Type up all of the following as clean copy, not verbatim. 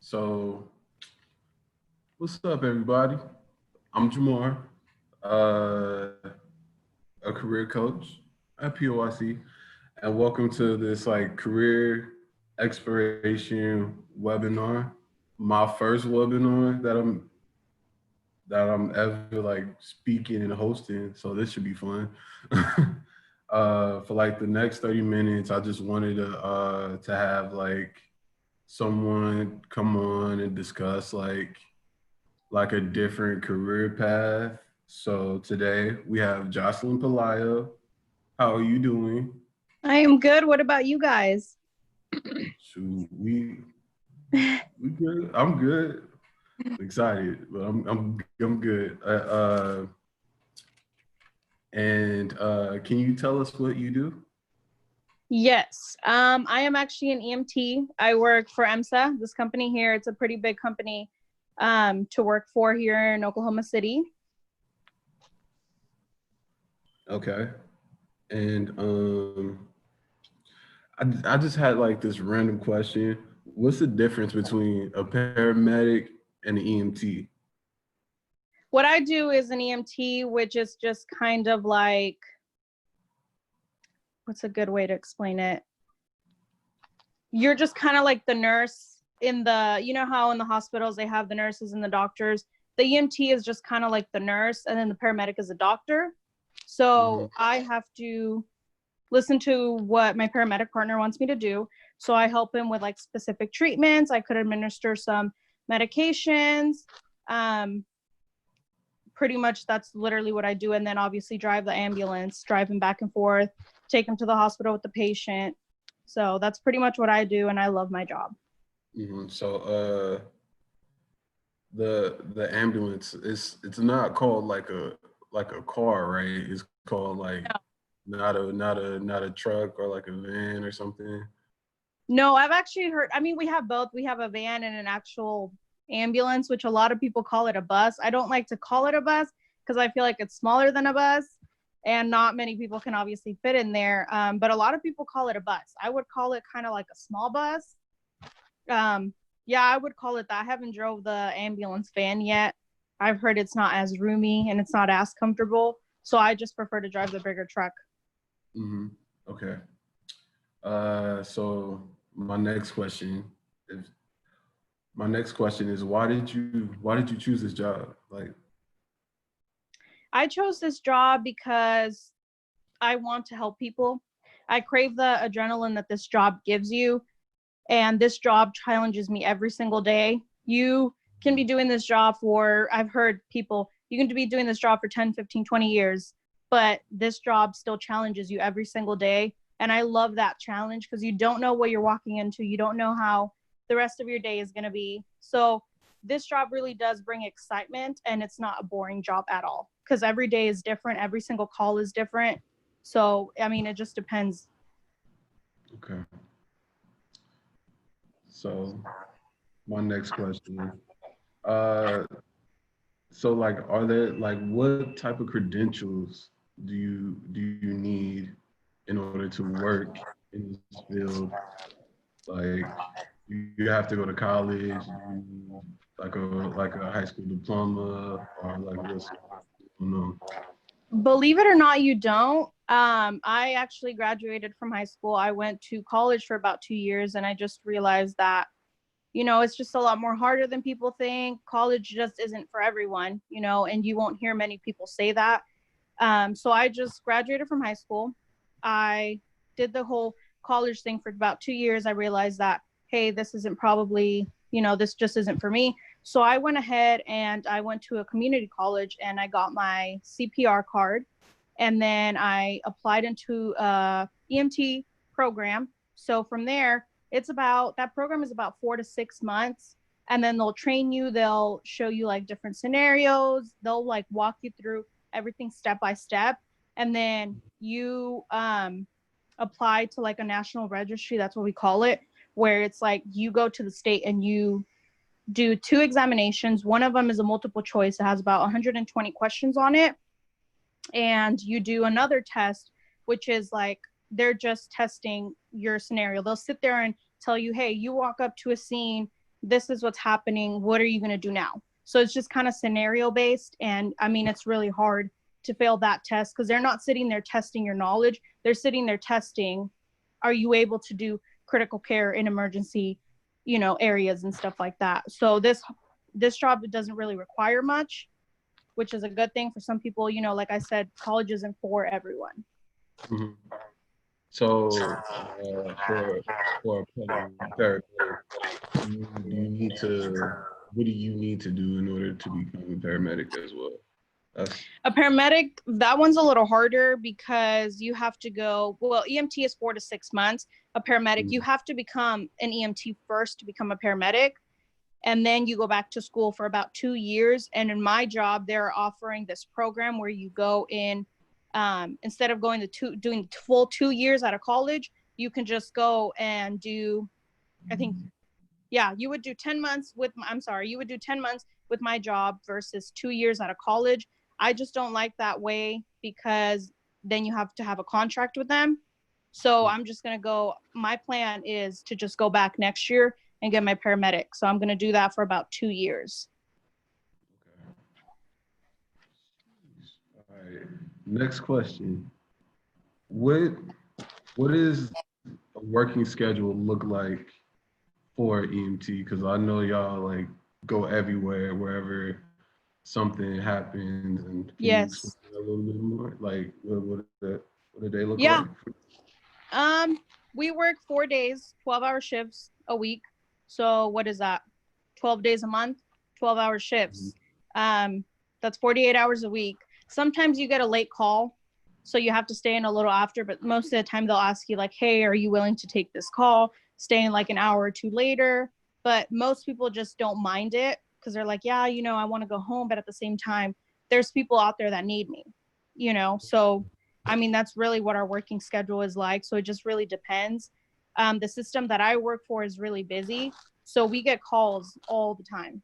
So, what's up, everybody? I'm Jamar, uh, a career coach at POIC, and welcome to this career exploration webinar. My first webinar that I'm ever speaking and hosting, so this should be fun. For the next 30 minutes, I just wanted to have someone come on and discuss like a different career path. So today we have Jocelyn Pelayo. How are you doing? I am good. What about you guys? Shoot, we good. I'm good. Excited, but I'm good. And can you tell us what you do? Yes, I am actually an EMT. I work for EMSA, this company here. It's a pretty big company to work for here in Oklahoma City. Okay. And I just had this random question. What's the difference between a paramedic and an EMT? What I do is an EMT, which is just kind of like, what's a good way to explain it? You're just kind of like the nurse in the, you know how in the hospitals they have the nurses and the doctors. The EMT is just kind of like the nurse, and then the paramedic is a doctor. So I have to listen to what my paramedic partner wants me to do. So I help him with specific treatments. I could administer some medications. Pretty much that's literally what I do. And then obviously drive the ambulance, drive him back and forth, take him to the hospital with the patient. So that's pretty much what I do, and I love my job. So the ambulance it's not called like a car, right? It's called not a truck or like a van or something. No, I've actually heard, I mean, we have both. We have a van and an actual ambulance, which a lot of people call it a bus. I don't like to call it a bus because I feel like it's smaller than a bus and not many people can obviously fit in there. But a lot of people call it a bus. I would call it kind of like a small bus. Yeah, I would call it that. I haven't drove the ambulance van yet. I've heard it's not as roomy and it's not as comfortable. So I just prefer to drive the bigger truck. Okay. So my next question is why did you choose this job? I chose this job because I want to help people. I crave the adrenaline that this job gives you. And this job challenges me every single day. You can be doing this job for, I've heard people, you can be doing this job for 10, 15, 20 years, but this job still challenges you every single day. And I love that challenge because you don't know what you're walking into. You don't know how the rest of your day is going to be. So this job really does bring excitement, and it's not a boring job at all because every day is different. Every single call is different. So, I mean, it just depends. Okay. So my next question, so are there what type of credentials do you need in order to work in this field? Like, you have to go to college, like a high school diploma, or what's going on? Believe it or not, you don't. I actually graduated from high school. I went to college for about 2 years, and I just realized that, it's just a lot more harder than people think. College just isn't for everyone, and you won't hear many people say that. So I just graduated from high school. I did the whole college thing for about 2 years. I realized that, hey, this isn't probably, this just isn't for me. So I went ahead and I went to a community college and I got my CPR card. And then I applied into a EMT program. So from there, that program is about 4 to 6 months. And then they'll train you. They'll show you different scenarios. They'll walk you through everything step by step. And then you apply to a national registry. That's what we call it, where it's you go to the state and you do 2 examinations. One of them is a multiple choice. It has about 120 questions on it. And you do another test, which is they're just testing your scenario. They'll sit there and tell you, hey, you walk up to a scene this is what's happening. What are you going to do now? So it's just kind of scenario based. And I mean, it's really hard to fail that test because they're not sitting there testing your knowledge. They're sitting there testing, are you able to do critical care in emergency, you know, areas and stuff like that. So this job doesn't really require much, which is a good thing for some people. You know, like I said, college isn't for everyone. Mhm. So for a paramedic, do you need to, what do you need to do in order to become a paramedic as well? That's, A paramedic, that one's a little harder because you have to go, well, EMT is 4 to 6 months. A paramedic, you have to become an EMT first to become a paramedic. And then you go back to school for about 2 years. And in my job, they're offering this program where you go in, instead of going to doing full 2 years out of college, you can just go and do, I think, yeah, you would do 10 months with, you would do 10 months with my job versus 2 years out of college. I just don't like that way because then you have to have a contract with them. So I'm just going to go, my plan is to just go back next year and get my paramedic. So I'm going to do that for about 2 years. all right. Next question. What is a working schedule look like for EMT? Because I know y'all like go everywhere, wherever something happens. And can you explain Yes. a little bit more? Like what do they look Yeah. like? We work 4 days, 12-hour shifts a week. So what is that? 12 days a month, 12-hour shifts. That's 48 hours a week. Sometimes you get a late call, so you have to stay in a little after, but most of the time they'll ask you like, hey, are you willing to take this call? Stay in like an hour or two later. But most people just don't mind it because they're like, yeah, you know, I want to go home, but at the same time, there's people out there that need me, you know? So, I mean, that's really what our working schedule is like. So it just really depends. The system that I work for is really busy. So we get calls all the time.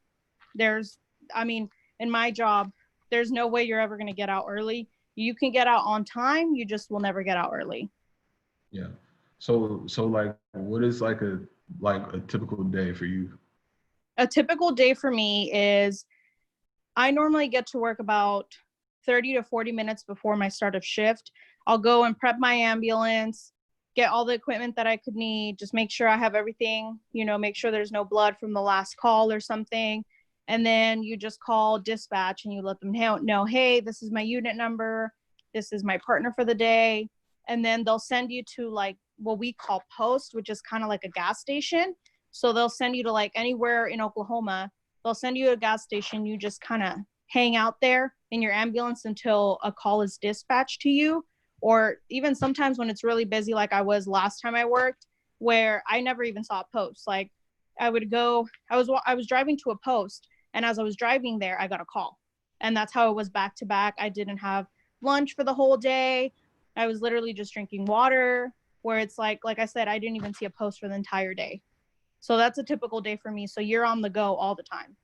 In my job, there's no way you're ever going to get out early. You can get out on time. You just will never get out early. Yeah. So like, what is like a typical day for you? A typical day for me is I normally get to work about 30 to 40 minutes before my start of shift. I'll go and prep my ambulance, get all the equipment that I could need, just make sure I have everything, you know, make sure there's no blood from the last call or something. And then you just call dispatch and you let them know, hey, this is my unit number. This is my partner for the day. And then they'll send you to like what we call post, which is kind of like a gas station. So they'll send you to like anywhere in Oklahoma. They'll send you to a gas station. You just kind of hang out there in your ambulance until a call is dispatched to you. Or even sometimes when it's really busy, like I was last time I worked, where I never even saw a post. Like I was driving to a post, and as I was driving there, I got a call. And that's how it was back to back. I didn't have lunch for the whole day. I was literally just drinking water, where it's like I said, I didn't even see a post for the entire day. So that's a typical day for me. So you're on the go all the time.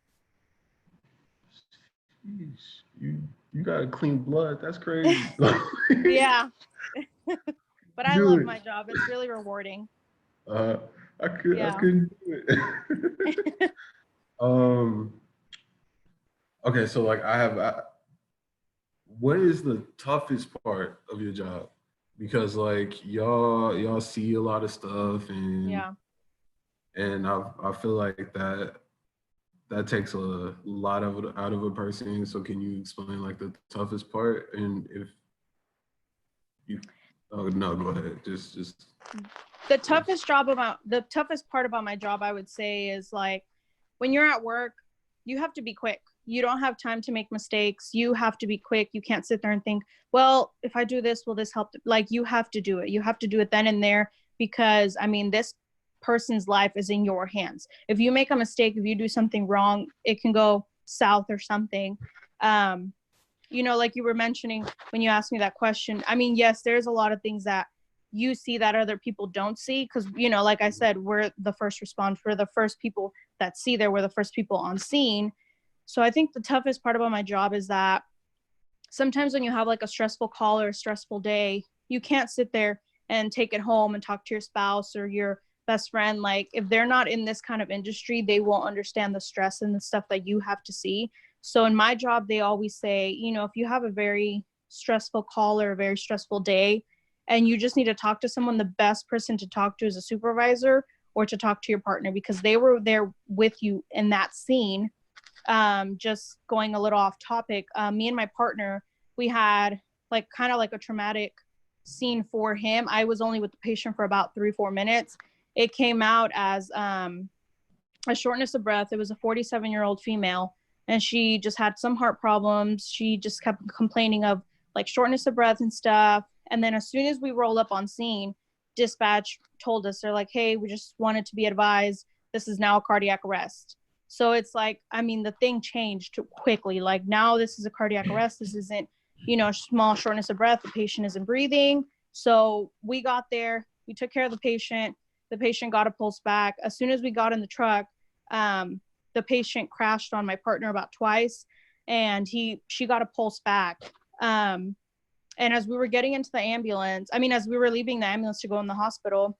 Jeez, you got a clean blood. That's crazy. Yeah. But I love my job. It's really rewarding. I couldn't do it. Okay, so like what is the toughest part of your job? Because like y'all see a lot of stuff, and Yeah. and I feel like that takes a lot of it out of a person. So can you explain like the toughest part? And if you, oh no, go ahead. Just the toughest part about my job, I would say, is like when you're at work, you have to be quick. You don't have time to make mistakes. You have to be quick. You can't sit there and think, well, if I do this, will this help? Like you have to do it. You have to do it then and there, because I mean, this person's life is in your hands. If you make a mistake, if you do something wrong, it can go south or something. You know, like you were mentioning when you asked me that question, I mean, yes, there's a lot of things that you see that other people don't see, because, you know, like I said, we're the first responders. We're the first people that see there. We're the first people on scene. So I think the toughest part about my job is that sometimes when you have like a stressful call or a stressful day, you can't sit there and take it home and talk to your spouse or your best friend, like if they're not in this kind of industry, they won't understand the stress and the stuff that you have to see. So in my job, they always say, you know, if you have a very stressful call or a very stressful day and you just need to talk to someone, the best person to talk to is a supervisor or to talk to your partner, because they were there with you in that scene. Just going a little off topic, me and my partner, we had like kind of like a traumatic scene for him. I was only with the patient for about 3-4 minutes. It came out as a shortness of breath. It was a 47-year-old female, and she just had some heart problems. She just kept complaining of like shortness of breath and stuff. And then as soon as we roll up on scene, dispatch told us, they're like, hey, we just wanted to be advised, this is now a cardiac arrest. So it's like, I mean, the thing changed quickly. Like now this is a cardiac arrest. This isn't, you know, small shortness of breath. The patient isn't breathing. So we got there, we took care of the patient. The patient got a pulse back. As soon as we got in the truck, the patient crashed on my partner about twice, and she got a pulse back. And as we were getting into the ambulance, as we were leaving the ambulance to go in the hospital,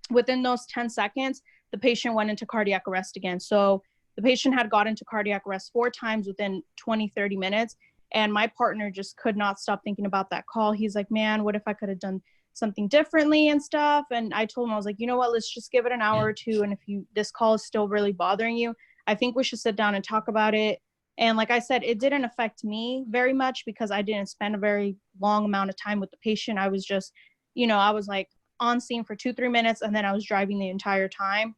within those 10 seconds, the patient went into cardiac arrest again. So the patient had got into cardiac arrest 4 times within 20-30 minutes. And my partner just could not stop thinking about that call. He's like, man, what if I could have done something differently and stuff? And I told him, I was like, you know what, let's just give it an hour or two. And if this call is still really bothering you, I think we should sit down and talk about it. And like I said, it didn't affect me very much because I didn't spend a very long amount of time with the patient. I was just, I was like on scene for 2-3 minutes, and then I was driving the entire time.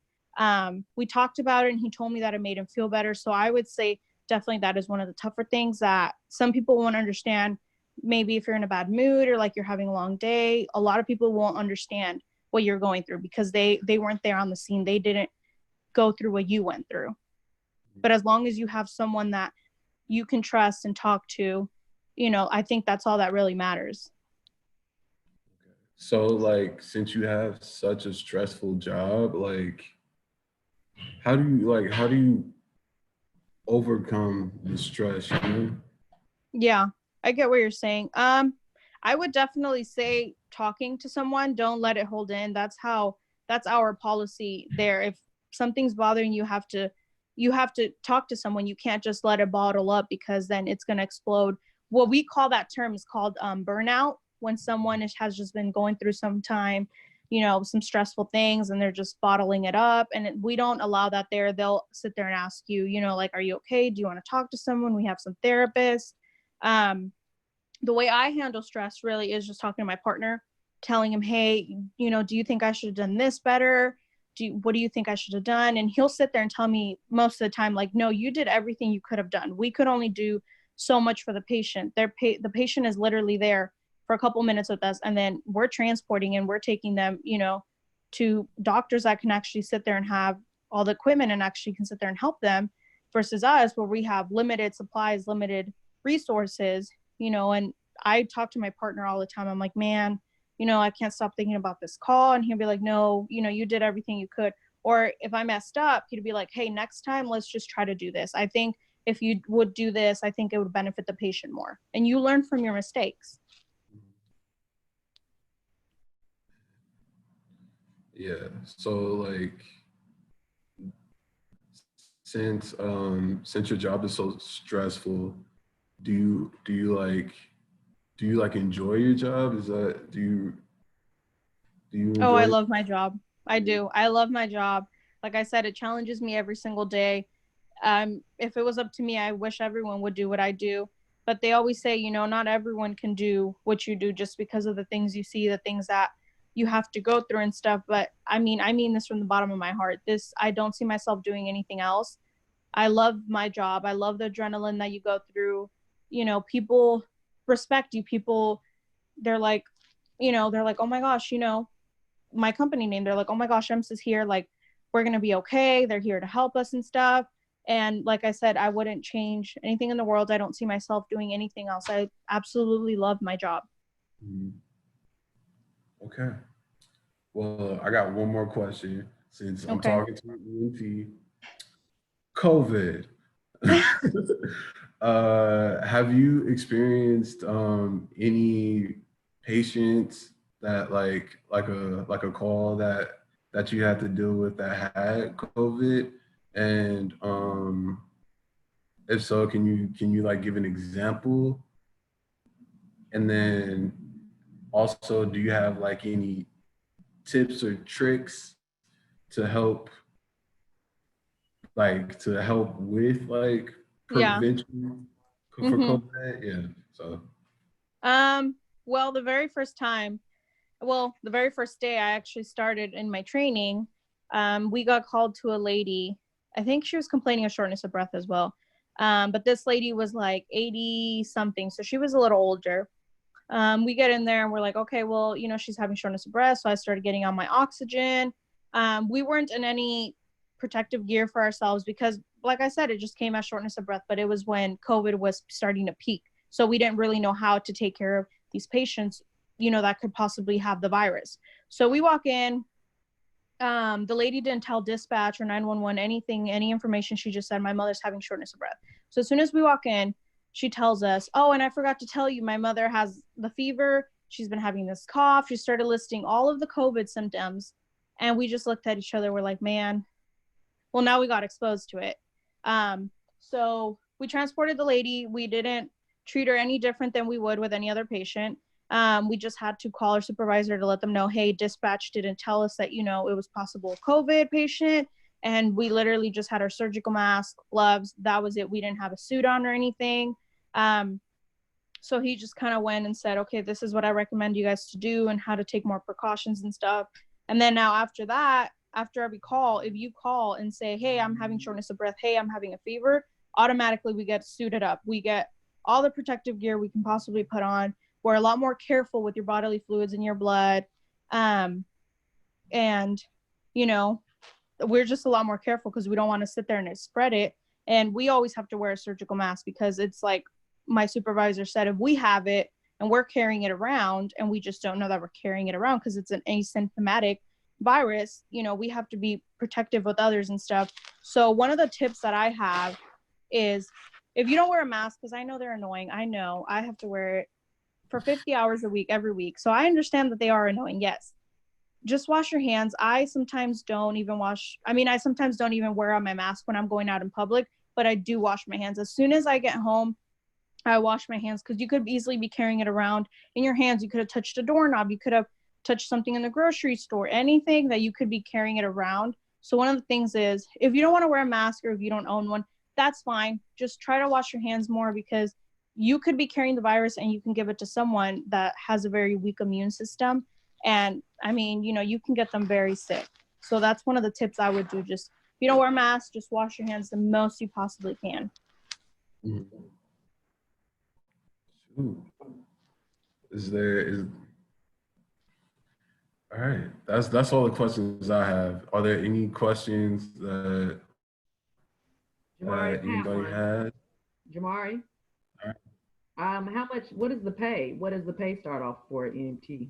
We talked about it, and he told me that it made him feel better. So I would say definitely that is one of the tougher things that some people won't understand. Maybe if you're in a bad mood or like you're having a long day, a lot of people won't understand what you're going through because they weren't there on the scene. They didn't go through what you went through. But as long as you have someone that you can trust and talk to, I think that's all that really matters. So like, since you have such a stressful job, like, how do you overcome the stress, you know? Yeah, I get what you're saying. I would definitely say talking to someone, don't let it hold in. That's our policy there. If something's bothering you, you have to talk to someone. You can't just let it bottle up because then it's going to explode. What we call that term is called burnout, when someone has just been going through some time, some stressful things, and they're just bottling it up. And we don't allow that there. They'll sit there and ask you, like, are you okay? Do you want to talk to someone? We have some therapists. The way I handle stress really is just talking to my partner, telling him, hey, do you think I should have done this better? What do you think I should have done? And he'll sit there and tell me most of the time, like, no, you did everything you could have done. We could only do so much for the patient. The patient is literally there for a couple minutes with us, and then we're transporting and we're taking them, to doctors that can actually sit there and have all the equipment and actually can sit there and help them, versus us where we have limited supplies, limited resources, and I talk to my partner all the time. I'm like, man, I can't stop thinking about this call. And he'll be like, no, you did everything you could. Or if I messed up, he'd be like, hey, next time, let's just try to do this. I think if you would do this, I think it would benefit the patient more. And you learn from your mistakes. Yeah. So like, since your job is so stressful, do you enjoy your job? Do you enjoy Oh, I love my job. I do. I love my job. Like I said, it challenges me every single day. If it was up to me, I wish everyone would do what I do. But they always say, not everyone can do what you do just because of the things you see, the things that you have to go through and stuff. But I mean this from the bottom of my heart. I don't see myself doing anything else. I love my job. I love the adrenaline that you go through. People respect you. People, they're like, oh my gosh, my company name. They're like, oh my gosh, EMS is here. Like, we're going to be okay. They're here to help us and stuff. And like I said, I wouldn't change anything in the world. I don't see myself doing anything else. I absolutely love my job. Okay. Well, I got one more question since I'm talking to EMT. COVID. Have you experienced any patients that like a call that that you had to deal with that had COVID? And if so, can you like give an example? And then also, do you have like any tips or tricks to help with like Yeah. prevention for Mm-hmm. COVID? Yeah. So Well, the very first day I actually started in my training, we got called to a lady. I think she was complaining of shortness of breath as well. But this lady was like 80 something, so she was a little older. We get in there and we're like, okay, well, she's having shortness of breath. So I started getting on my oxygen. We weren't in any protective gear for ourselves because, like I said, it just came as shortness of breath, but it was when COVID was starting to peak. So we didn't really know how to take care of these patients, that could possibly have the virus. So we walk in. The lady didn't tell dispatch or 911 anything, any information. She just said, my mother's having shortness of breath. So as soon as we walk in, she tells us, oh, and I forgot to tell you, my mother has the fever. She's been having this cough. She started listing all of the COVID symptoms. And we just looked at each other. We're like, man, well, now we got exposed to it. So we transported the lady. We didn't treat her any different than we would with any other patient. We just had to call our supervisor to let them know, hey, dispatch didn't tell us that, it was possible COVID patient. And we literally just had our surgical mask, gloves. That was it. We didn't have a suit on or anything. So he just kind of went and said, okay, this is what I recommend you guys to do and how to take more precautions and stuff. And then now after that, after every call, if you call and say, hey, I'm having shortness of breath, hey, I'm having a fever, automatically we get suited up. We get all the protective gear we can possibly put on. We're a lot more careful with your bodily fluids in your blood. And, we're just a lot more careful because we don't want to sit there and spread it. And we always have to wear a surgical mask because it's like my supervisor said, if we have it and we're carrying it around and we just don't know that we're carrying it around because it's an asymptomatic virus, we have to be protective with others and stuff. So one of the tips that I have is if you don't wear a mask, because I know they're annoying. I know I have to wear it for 50 hours a week, every week. So I understand that they are annoying. Yes. Just wash your hands. I sometimes don't even wear on my mask when I'm going out in public, but I do wash my hands. As soon as I get home, I wash my hands because you could easily be carrying it around in your hands. You could have touched a doorknob. You could have touched something in the grocery store, anything that you could be carrying it around. So one of the things is if you don't want to wear a mask or if you don't own one, that's fine. Just try to wash your hands more because you could be carrying the virus and you can give it to someone that has a very weak immune system. And you can get them very sick. So that's one of the tips I would do. Just if you don't wear a mask, just wash your hands the most you possibly can. All right. That's all the questions I have. Are there any questions that anybody had? Jamari? All right. What is the pay? What does the pay start off for at EMT?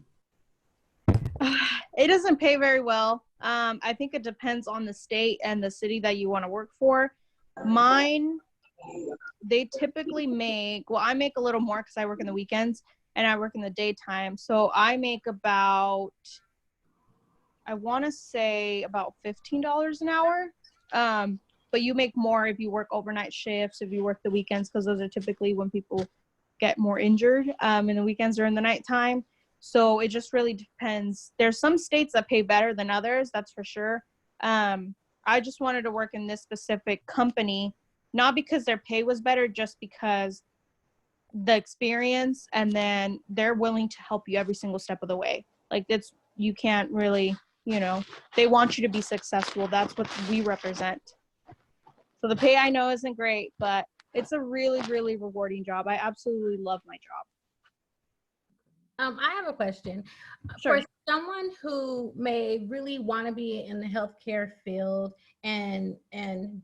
It doesn't pay very well. I think it depends on the state and the city that you want to work for. Mine, they typically I make a little more because I work in the weekends and I work in the daytime. So I make about, I want to say about $15 an hour. But you make more if you work overnight shifts, if you work the weekends, because those are typically when people get more injured in the weekends or in the nighttime. So it just really depends. There's some states that pay better than others, that's for sure. I just wanted to work in this specific company, not because their pay was better, just because the experience, and then they're willing to help you every single step of the way. Like you can't really, they want you to be successful. That's what we represent. So the pay I know isn't great, but it's a really, really rewarding job. I absolutely love my job. I have a question. Sure. For someone who may really want to be in the healthcare field and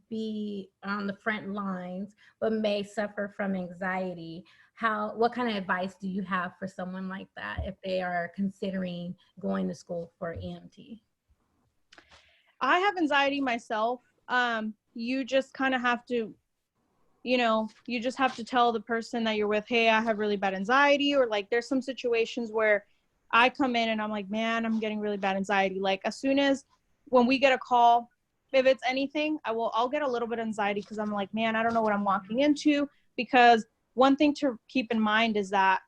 be on the front lines, but may suffer from anxiety, what kind of advice do you have for someone like that if they are considering going to school for EMT? I have anxiety myself. You just kind of have to, you just have to tell the person that you're with, hey, I have really bad anxiety, or like there's some situations where I come in and I'm like, man, I'm getting really bad anxiety. Like as soon as when we get a call, if it's anything, I'll get a little bit of anxiety because I'm like, man, I don't know what I'm walking into. Because one thing to keep in mind is that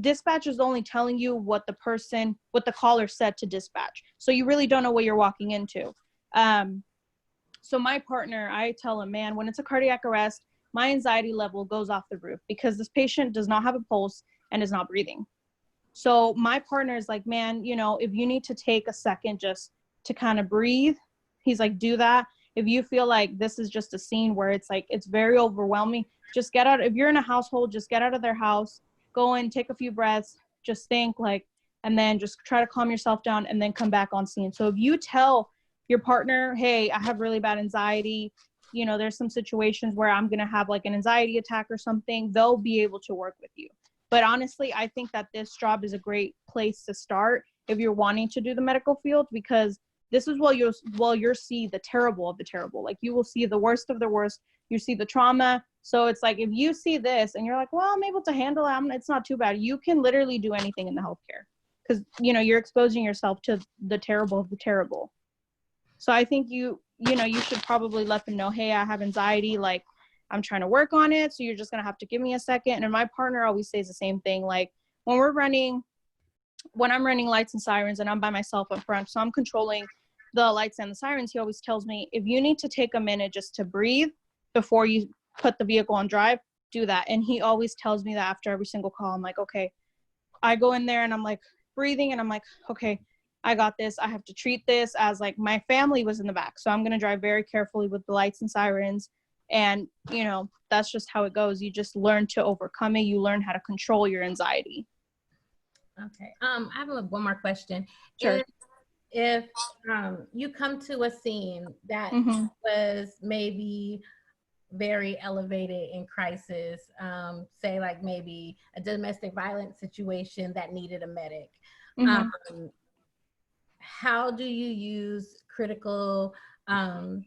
dispatch is only telling you what the caller said to dispatch. So you really don't know what you're walking into. So my partner, I tell him, man, when it's a cardiac arrest, my anxiety level goes off the roof because this patient does not have a pulse and is not breathing. So my partner is like, man, you know, if you need to take a second just to kind of breathe, he's like, do that. If you feel like this is just a scene where it's like, it's very overwhelming, just get out. If you're in a household, just get out of their house, go in, take a few breaths, just think like, and then just try to calm yourself down and then come back on scene. So if you tell your partner, hey, I have really bad anxiety, you know, there's some situations where I'm going to have like an anxiety attack or something, they'll be able to work with you. But honestly, I think that this job is a great place to start if you're wanting to do the medical field, because this is you'll see the terrible of the terrible. Like you will see the worst of the worst. You see the trauma. So it's like, if you see this and you're like, well, I'm able to handle it, it's not too bad. You can literally do anything in the healthcare because, you know, you're exposing yourself to the terrible of the terrible. So I think you should probably let them know, hey, I have anxiety, like I'm trying to work on it. So you're just going to have to give me a second. And my partner always says the same thing. Like when I'm running lights and sirens and I'm by myself up front, so I'm controlling the lights and the sirens, he always tells me, if you need to take a minute just to breathe before you put the vehicle on drive, do that. And he always tells me that after every single call. I'm like, okay. I go in there and I'm like breathing and I'm like, okay, I got this. I have to treat this as like my family was in the back. So I'm going to drive very carefully with the lights and sirens. And, you know, that's just how it goes. You just learn to overcome it. You learn how to control your anxiety. Okay. I have one more question. Sure. If you come to a scene that was maybe very elevated in crisis, say like maybe a domestic violence situation that needed a medic, how do you use critical, not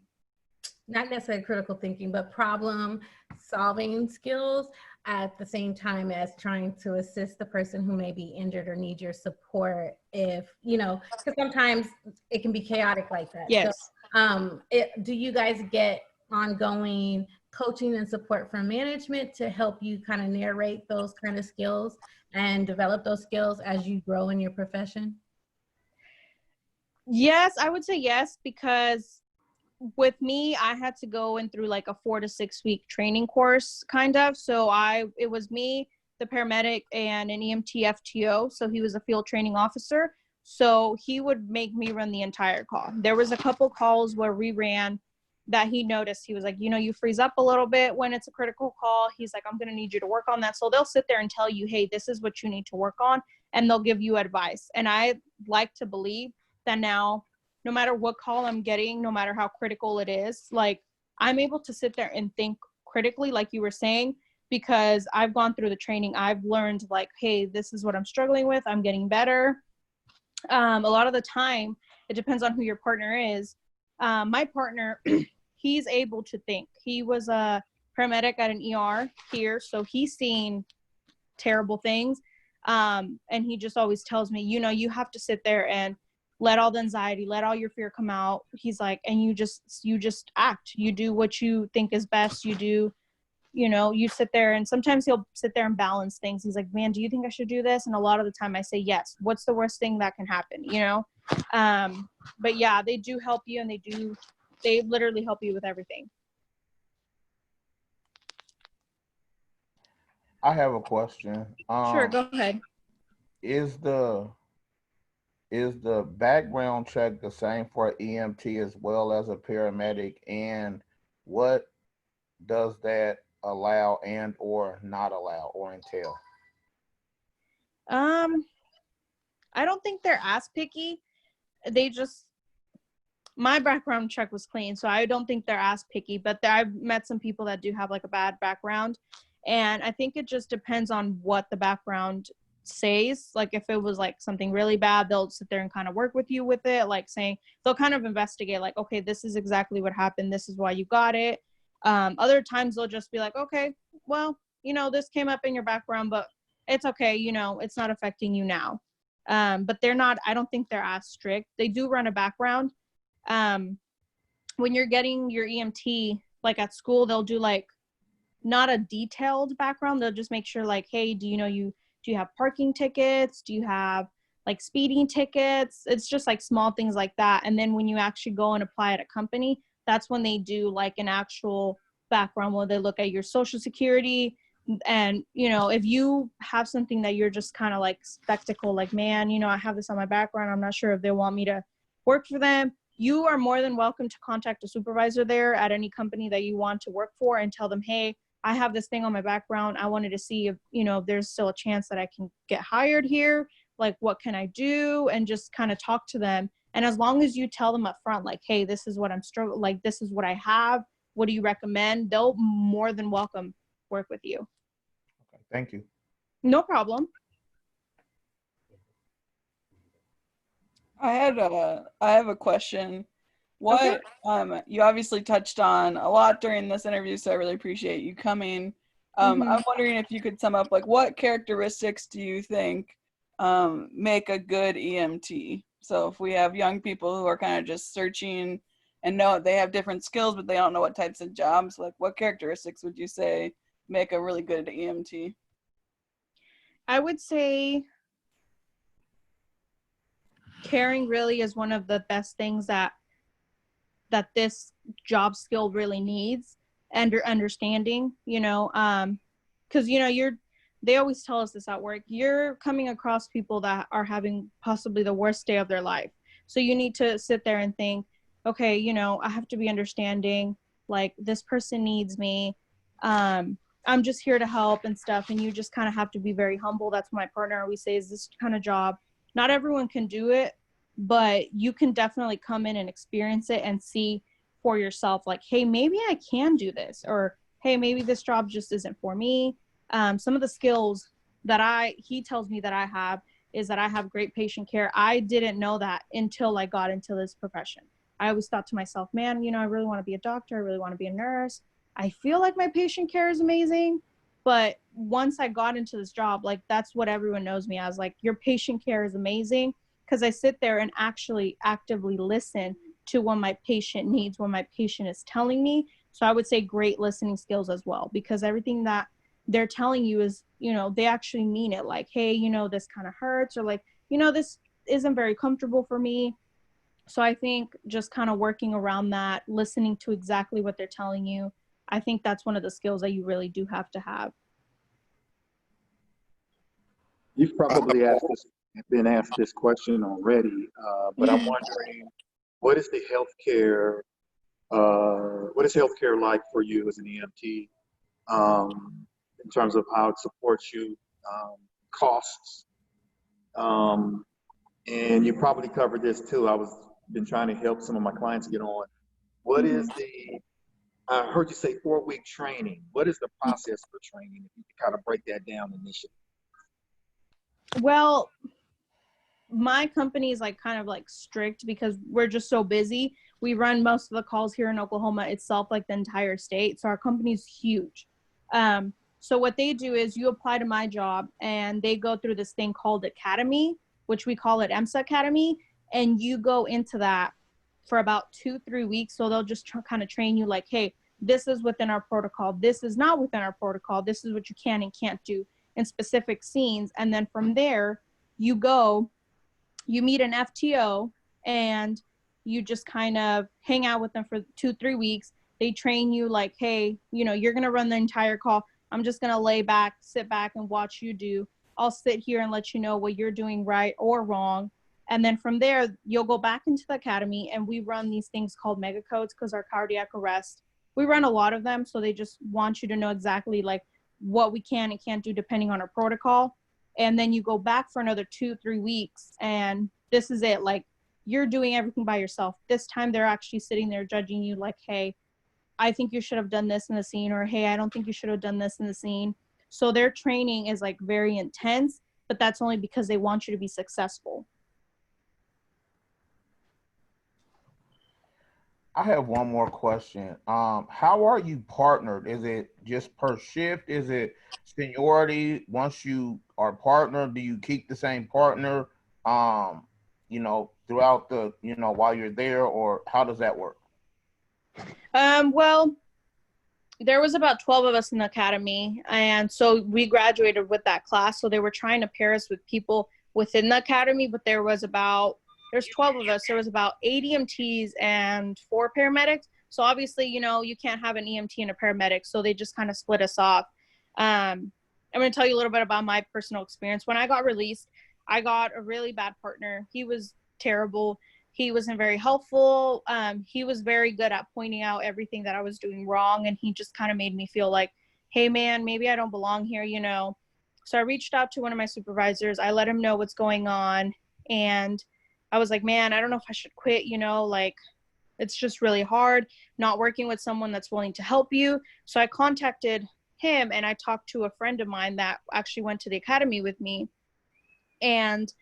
necessarily critical thinking, but problem solving skills at the same time as trying to assist the person who may be injured or need your support? If, you know, because sometimes it can be chaotic like that. Yes. So, do you guys get ongoing coaching and support from management to help you kind of narrate those kind of skills and develop those skills as you grow in your profession? Yes, I would say yes, because with me, I had to go in through like a 4 to 6 week training course, kind of. So it was me, the paramedic, and an EMT FTO. So he was a field training officer. So he would make me run the entire call. There was a couple calls where we ran that he noticed. He was like, you know, you freeze up a little bit when it's a critical call. He's like, I'm going to need you to work on that. So they'll sit there and tell you, hey, this is what you need to work on. And they'll give you advice. And I like to believe that now, no matter what call I'm getting, no matter how critical it is, like I'm able to sit there and think critically, like you were saying, because I've gone through the training. I've learned like, hey, this is what I'm struggling with. I'm getting better. A lot of the time, it depends on who your partner is. My partner, he's able to think. He was a paramedic at an ER here, so he's seen terrible things. And he just always tells me, you know, you have to sit there and let all the anxiety, let all your fear come out. He's like, and you just act. You do what you think is best. You do, you know, you sit there, and sometimes he'll sit there and balance things. He's like, man, do you think I should do this? And a lot of the time I say, yes. What's the worst thing that can happen, you know? But yeah, they do help you, and they literally help you with everything. I have a question. Sure, go ahead. Is the background check the same for EMT as well as a paramedic? And what does that allow and or not allow or entail? I don't think they're as picky. My background check was clean, so I don't think they're as picky, but I've met some people that do have like a bad background. And I think it just depends on what the background says. Like if it was like something really bad, they'll sit there and kind of work with you with it, like saying they'll kind of investigate like, okay, this is exactly what happened, this is why you got it. Other times they'll just be like, okay, well, you know, this came up in your background, but it's okay, you know, it's not affecting you now. But I don't think they're as strict. They do run a background, when you're getting your EMT, like at school, they'll do like not a detailed background. They'll just make sure like, hey, do you have parking tickets? Do you have like speeding tickets? It's just like small things like that. And then when you actually go and apply at a company, that's when they do like an actual background where they look at your social security. And, you know, if you have something that you're just kind of like skeptical, like, man, you know, I have this on my background, I'm not sure if they want me to work for them, you are more than welcome to contact a supervisor there at any company that you want to work for and tell them, hey, I have this thing on my background. I wanted to see if, you know, if there's still a chance that I can get hired here. Like, what can I do? And just kind of talk to them. And as long as you tell them up front, like, hey, this is what I'm struggling, like, this is what I have. What do you recommend? They'll more than welcome work with you. Okay, thank you. No problem. I have a question. What you obviously touched on a lot during this interview, so I really appreciate you coming. I'm wondering if you could sum up, like, what characteristics do you think make a good EMT? So if we have young people who are kind of just searching and know they have different skills, but they don't know what types of jobs, like, what characteristics would you say make a really good EMT? I would say caring really is one of the best things that this job skill really needs, and understanding, you know, because, you know, they always tell us this at work, you're coming across people that are having possibly the worst day of their life. So you need to sit there and think, okay, you know, I have to be understanding, like, this person needs me. I'm just here to help and stuff. And you just kind of have to be very humble. That's what my partner always says, this kind of job, not everyone can do it, but you can definitely come in and experience it and see for yourself, like, hey, maybe I can do this, or hey, maybe this job just isn't for me. Some of the skills that he tells me that I have is that I have great patient care. I didn't know that until I got into this profession. I always thought to myself, man, you know, I really want to be a doctor. I really want to be a nurse. I feel like my patient care is amazing. But once I got into this job, like, that's what everyone knows me as, like, your patient care is amazing. Because I sit there and actually actively listen to what my patient needs, what my patient is telling me. So I would say great listening skills as well, because everything that they're telling you is, you know, they actually mean it. Like, hey, you know, this kind of hurts, or like, you know, this isn't very comfortable for me. So I think just kind of working around that, listening to exactly what they're telling you, I think that's one of the skills that you really do have to have. You've probably been asked this question already, but I'm wondering, what is healthcare like for you as an EMT, in terms of how it supports you, costs, and you probably covered this too. Been trying to help some of my clients get on. What is I heard you say 4-week training. What is the process for training? If you could kind of break that down initially. Well, my company is like kind of like strict because we're just so busy. We run most of the calls here in Oklahoma itself, like the entire state. So our company's huge. So what they do is you apply to my job and they go through this thing called Academy, which we call it EMSA Academy. And you go into that for about 2-3 weeks. So they'll just kind of train you like, hey, this is within our protocol. This is not within our protocol. This is what you can and can't do in specific scenes. And then from there, you meet an FTO and you just kind of hang out with them for 2-3 weeks. They train you like, hey, you know, you're going to run the entire call. I'm just going to sit back and watch you do. I'll sit here and let you know what you're doing right or wrong. And then from there, you'll go back into the academy and we run these things called mega codes because our cardiac arrest, we run a lot of them. So they just want you to know exactly like what we can and can't do depending on our protocol. And then you go back for another 2-3 weeks and this is it. Like, you're doing everything by yourself. This time they're actually sitting there judging you like, hey, I think you should have done this in the scene, or hey, I don't think you should have done this in the scene. So their training is like very intense, but that's only because they want you to be successful. I have one more question. How are you partnered? Is it just per shift? Is it seniority? Once you are partnered, do you keep the same partner? You know, throughout the, while you're there, or how does that work? Well, there was about 12 of us in the academy, and so we graduated with that class. So they were trying to pair us with people within the academy, but there's 12 of us. There was about 8 EMTs and 4 paramedics. So obviously, you can't have an EMT and a paramedic, so they just kind of split us off. I'm going to tell you a little bit about my personal experience. When I got released, I got a really bad partner. He was terrible. He wasn't very helpful. He was very good at pointing out everything that I was doing wrong, and he just kind of made me feel like, hey, man, maybe I don't belong here, So I reached out to one of my supervisors. I let him know what's going on, and I was like, man, I don't know if I should quit, it's just really hard not working with someone that's willing to help you. So I contacted him, and I talked to a friend of mine that actually went to the academy with me. And,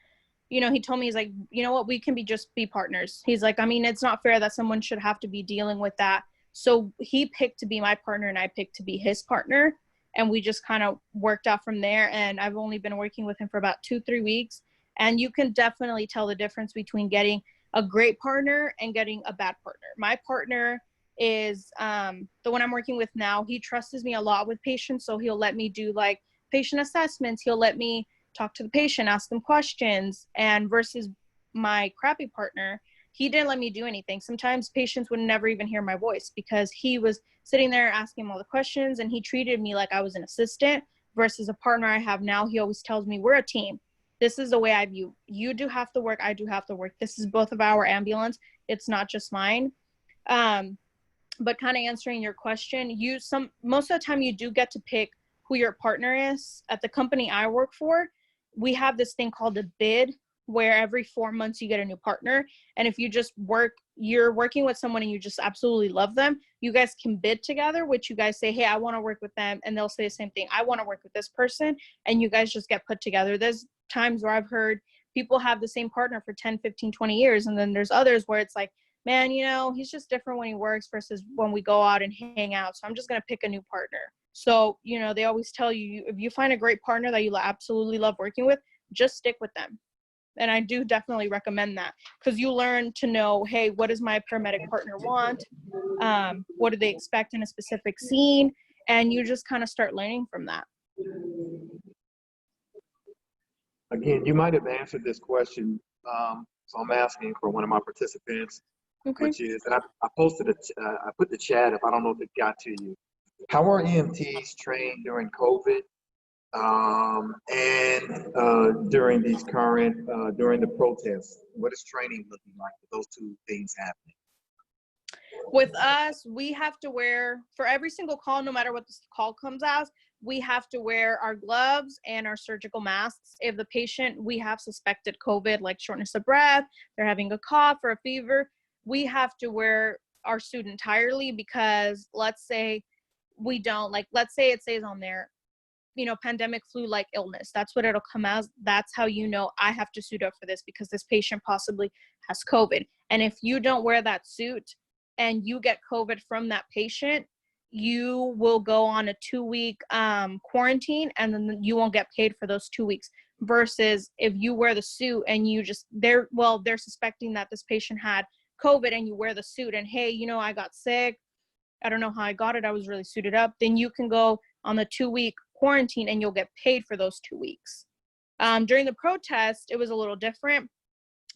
he told me, he's like, you know what, we can just be partners. He's like, I mean, it's not fair that someone should have to be dealing with that. So he picked to be my partner, and I picked to be his partner. And we just kind of worked out from there. And I've only been working with him for about 2-3 weeks. And you can definitely tell the difference between getting a great partner and getting a bad partner. My partner is the one I'm working with now. He trusts me a lot with patients. So he'll let me do like patient assessments. He'll let me talk to the patient, ask them questions. And versus my crappy partner, he didn't let me do anything. Sometimes patients would never even hear my voice because he was sitting there asking him all the questions, and he treated me like I was an assistant. Versus a partner I have now, he always tells me, we're a team. This is the way I view. You do have to work. I do have to work. This is both of our ambulance. It's not just mine. But kind of answering your question, most of the time you do get to pick who your partner is. At the company I work for, we have this thing called a bid, where every 4 months you get a new partner. And if you're working with someone and you just absolutely love them, you guys can bid together, which you guys say, hey, I want to work with them. And they'll say the same thing. I want to work with this person. And you guys just get put together. There's times where I've heard people have the same partner for 10, 15, 20 years. And then there's others where it's like, man, he's just different when he works versus when we go out and hang out. So I'm just going to pick a new partner. So, they always tell you, if you find a great partner that you absolutely love working with, just stick with them. And I do definitely recommend that, because you learn to know, hey, what does my paramedic partner want? What do they expect in a specific scene? And you just kind of start learning from that. Again, you might have answered this question, so I'm asking for one of my participants, Okay. which is, and I posted I put the chat up. I don't know if it got to you. How are EMTs trained during COVID and during these during the protests? What is training looking like with those two things happening? With us, we have to wear, for every single call, no matter what the call comes as, we have to wear our gloves and our surgical masks. If the patient, we have suspected COVID, like shortness of breath, they're having a cough or a fever, we have to wear our suit entirely, because let's say we don't, let's say it says on there, pandemic flu-like illness. That's what it'll come as. That's how I have to suit up for this, because this patient possibly has COVID. And if you don't wear that suit and you get COVID from that patient, you will go on a 2-week quarantine, and then you won't get paid for those 2 weeks. Versus if you wear the suit and they're suspecting that this patient had COVID, and you wear the suit and, hey, I got sick. I don't know how I got it. I was really suited up. Then you can go on the 2-week quarantine, and you'll get paid for those 2 weeks. During the protest, it was a little different.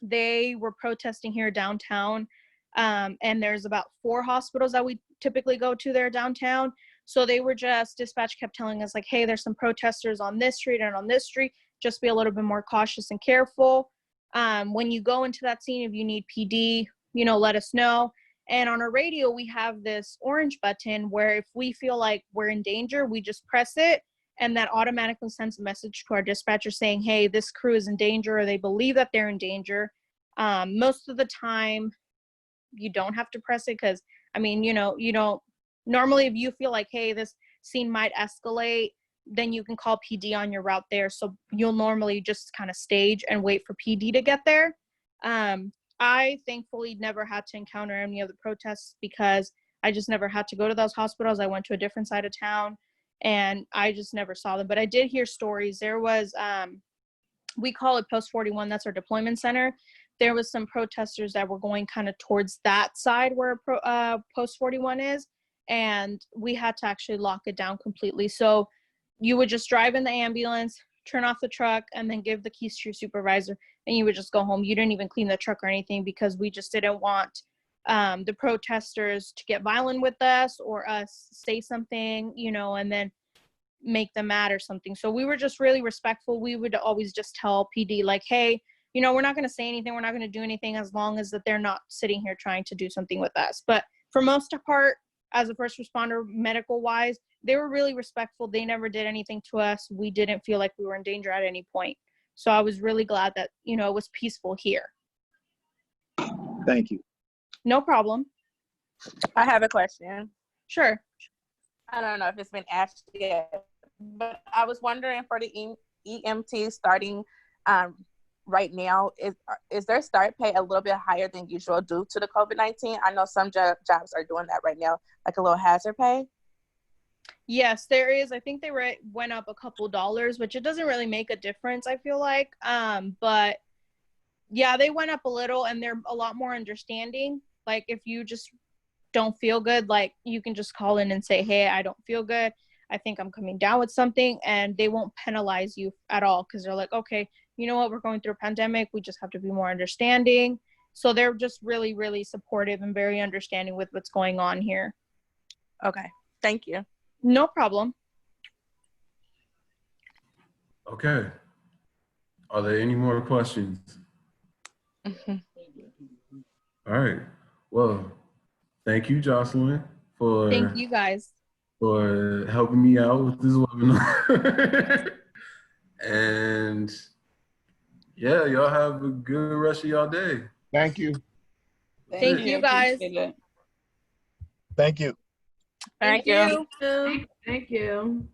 They were protesting here downtown, and there's about 4 hospitals that we typically go to there downtown. So they were dispatch kept telling us, like, hey, there's some protesters on this street and on this street. Just be a little bit more cautious and careful. When you go into that scene, if you need PD, let us know. And on our radio, we have this orange button where if we feel like we're in danger, we just press it, and that automatically sends a message to our dispatcher saying, hey, this crew is in danger, or they believe that they're in danger. Most of the time, you don't have to press it, because, you don't, normally if you feel like, hey, this scene might escalate, then you can call PD on your route there. So you'll normally just kind of stage and wait for PD to get there. I thankfully never had to encounter any of the protests, because I just never had to go to those hospitals. I went to a different side of town, and I just never saw them. But I did hear stories. There was, we call it Post 41. That's our deployment center. there was some protesters that were going kind of towards that side where post 41 is, and we had to actually lock it down completely. So you would just drive in the ambulance, turn off the truck, and then give the keys to your supervisor, and you would just go home. You didn't even clean the truck or anything, because we just didn't want the protesters to get violent with us or us say something, you know, and then make them mad or something. So we were just really respectful. We would always just tell PD, like, hey, you know, we're not going to say anything, we're not going to do anything, as long as that they're not sitting here trying to do something with us. But for most part, as a first responder, medical wise, they were really respectful. They never did anything to us. We didn't feel like we were in danger at any point. So I was really glad that, you know, it was peaceful here. Thank you. No problem. I have a question. Sure. I don't know if it's been asked yet, but I was wondering, for the EMT starting right now, is their start pay a little bit higher than usual due to the COVID-19? I know some jobs are doing that right now, like a little hazard pay. Yes, there is. I think they went up a couple dollars, which it doesn't really make a difference, I feel like. But yeah, they went up a little, and they're a lot more understanding. Like, if you just don't feel good, like, you can just call in and say, hey, I don't feel good, I think I'm coming down with something, and they won't penalize you at all, because they're like, okay, you know what, we're going through a pandemic, we just have to be more understanding. So they're just really, really supportive and very understanding with what's going on here. Okay, thank you. No problem. Okay. Are there any more questions? All right. Well, thank you, Jocelyn, for Thank you guys for helping me out with this webinar. And yeah, y'all have a good rest of y'all day. Thank you. Thank you guys. Appreciate it. Thank you. Thank you. Thank you.